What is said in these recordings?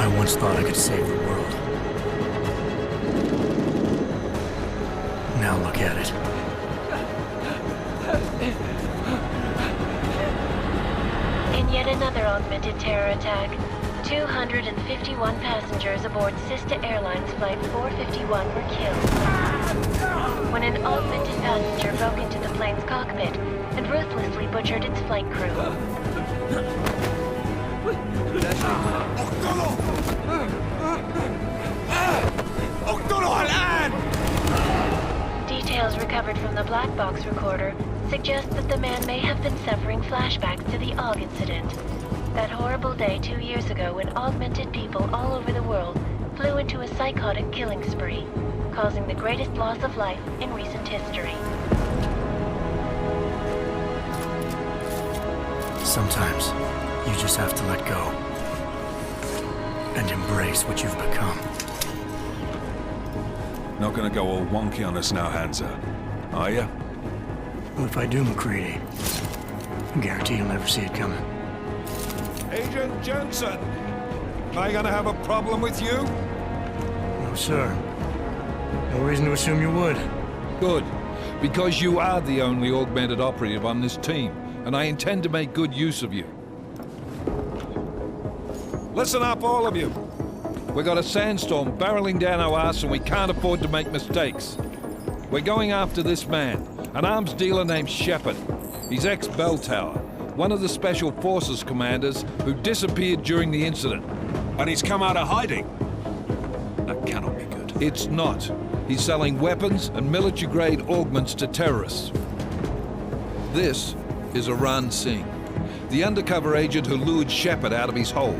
I once thought I could save the world. Now look at it. In yet another augmented terror attack, 251 passengers aboard Sister Airlines Flight 451 were killed when an augmented passenger broke into the plane's cockpit and ruthlessly butchered its flight crew. Details recovered from the black box recorder suggest that the man may have been suffering flashbacks to the AUG incident. That horrible day 2 years ago when augmented people all over the world flew into a psychotic killing spree, causing the greatest loss of life in recent history. Sometimes, you just have to let go. And embrace what you've become. Not gonna go all wonky on us now, Hansa, are ya? Well, if I do, McCready, I guarantee you'll never see it coming. Agent Jensen! Am I gonna have a problem with you? No, sir. No reason to assume you would. Good. Because you are the only augmented operative on this team, and I intend to make good use of you. Listen up, all of you. We got a sandstorm barreling down our ass and we can't afford to make mistakes. We're going after this man, an arms dealer named Shepard. He's ex-Bell Tower, one of the Special Forces commanders who disappeared during the incident. And he's come out of hiding. That cannot be good. It's not. He's selling weapons and military-grade augments to terrorists. This is Aran Singh, the undercover agent who lured Shepard out of his hole.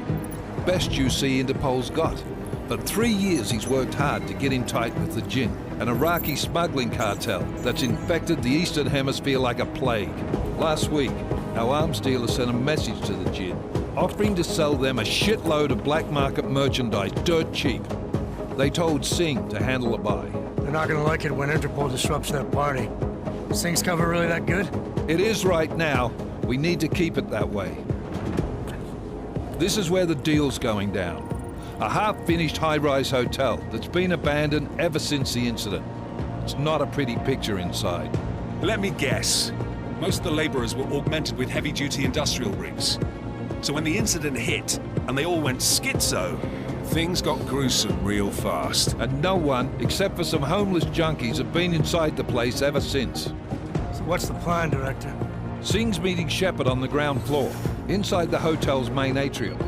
Best you see Interpol's got. For 3 years he's worked hard to get in tight with the Jinn, an Iraqi smuggling cartel that's infected the Eastern Hemisphere like a plague. Last week, our arms dealer sent a message to the Jinn, offering to sell them a shitload of black market merchandise dirt cheap. They told Singh to handle the buy. They're not gonna like it when Interpol disrupts their party. Is Singh's cover really that good? It is right now. We need to keep it that way. This is where the deal's going down. A half-finished high-rise hotel that's been abandoned ever since the incident. It's not a pretty picture inside. Let me guess. Most of the laborers were augmented with heavy-duty industrial rigs. So when the incident hit, and they all went schizo, things got gruesome real fast. And no one, except for some homeless junkies, have been inside the place ever since. So what's the plan, Director? Singh's meeting Shepard on the ground floor, inside the hotel's main atrium.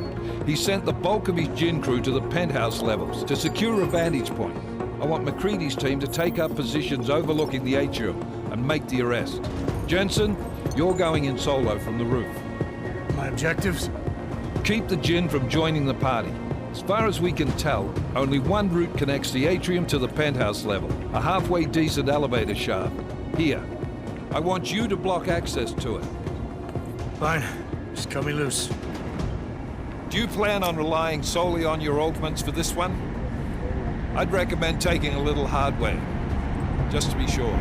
He sent the bulk of his Jinn crew to the penthouse levels to secure a vantage point. I want McCready's team to take up positions overlooking the atrium and make the arrest. Jensen, you're going in solo from the roof. My objectives? Keep the Jinn from joining the party. As far as we can tell, only one route connects the atrium to the penthouse level, a halfway decent elevator shaft. Here. I want you to block access to it. Fine. Just cut me loose. Do you plan on relying solely on your augments for this one? I'd recommend taking a little hardware, just to be sure.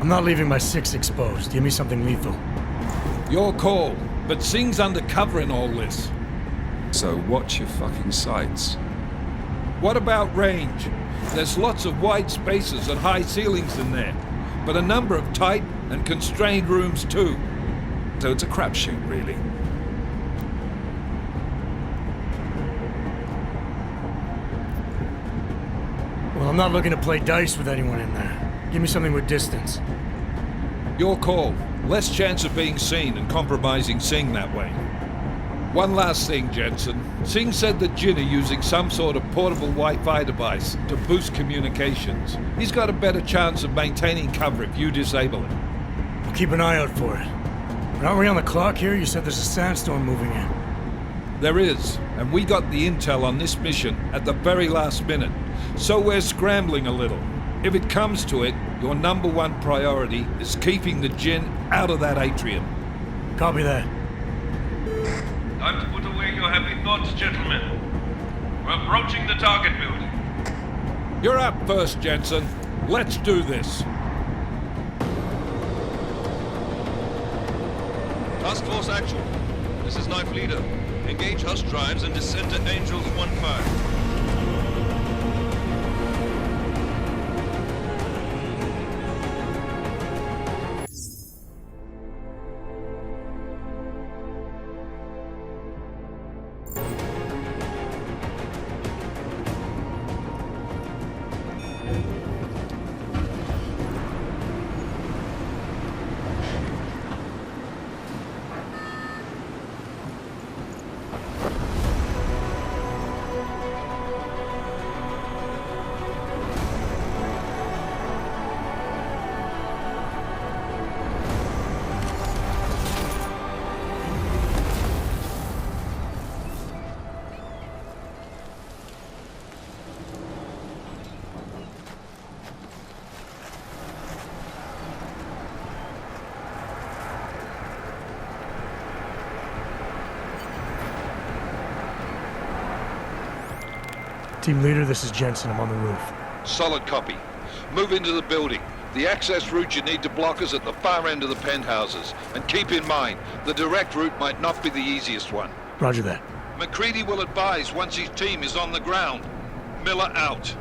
I'm not leaving my 6 exposed. Give me something lethal. Your call, but Singh's undercover in all this. So watch your fucking sights. What about range? There's lots of wide spaces and high ceilings in there, but a number of tight and constrained rooms too. So it's a crapshoot, really. Well, I'm not looking to play dice with anyone in there. Give me something with distance. Your call. Less chance of being seen and compromising Singh that way. One last thing, Jensen. Singh said that Jinn are using some sort of portable Wi-Fi device to boost communications. He's got a better chance of maintaining cover if you disable it. I'll keep an eye out for it. But aren't we on the clock here? You said there's a sandstorm moving in. There is, and we got the intel on this mission at the very last minute, so we're scrambling a little. If it comes to it, your #1 priority is keeping the Jinn out of that atrium. Copy that. Time to put away your happy thoughts, gentlemen. We're approaching the target building. You're up first, Jensen. Let's do this. Task Force Actual. This is Knife Leader. Engage Hush drives and descend to Angels 1-5. Team leader, this is Jensen. I'm on the roof. Solid copy. Move into the building. The access route you need to block is at the far end of the penthouses. And keep in mind, the direct route might not be the easiest one. Roger that. McCready will advise once his team is on the ground. Miller out.